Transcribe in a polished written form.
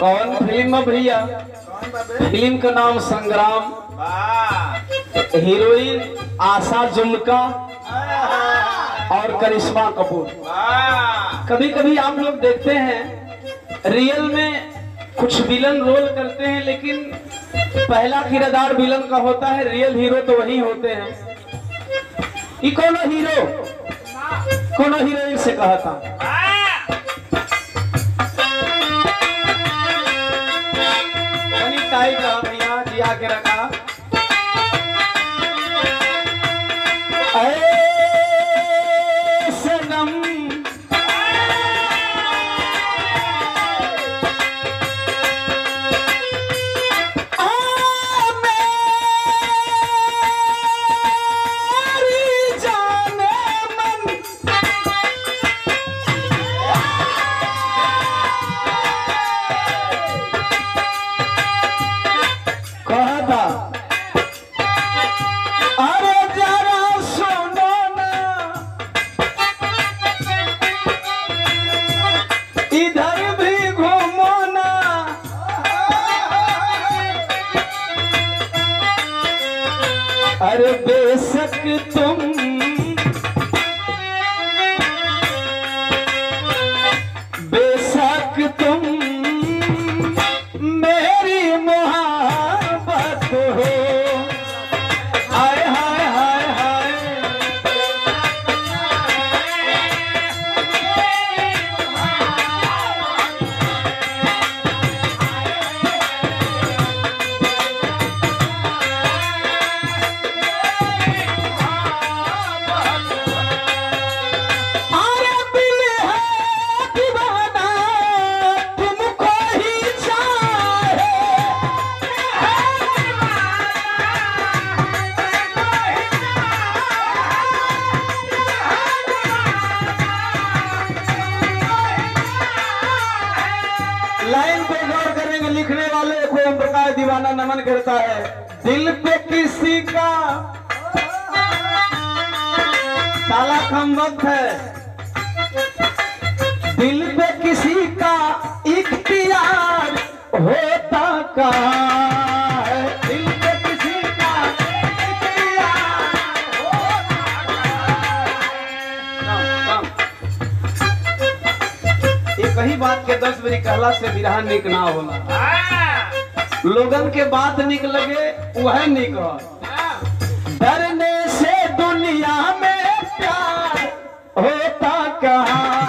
कौन फिल्म में भैया? फिल्म का नाम संग्राम। हीरोइन आशा जुल्का और करिश्मा कपूर। कभी कभी आप लोग देखते हैं रियल में कुछ विलन रोल करते हैं, लेकिन पहला किरदार विलन का होता है, रियल हीरो तो वही होते हैं। ये कोनो हीरो कोनो हीरोइन से कहा था, टाइट रहा भैया, जिया के रखा। सनम अरे बेशक तुम मेरी मोहब्बत हो। हाय हाय हाय हाय लाइन पे गौर करेंगे, लिखने वाले को ओम प्रकाश दीवाना नमन करता है। दिल पे किसी का ताला कम वक्त है, दिल पे किसी का इख्तियार होता कहाँ है। दिल पे किसी का इख्तियार होता एक ही बात के 10 बरी कहला से विरह निक ना होला। लोगन के बात निक लगे वह निक हो। डरने से दुनिया में प्यार होता कहाँ।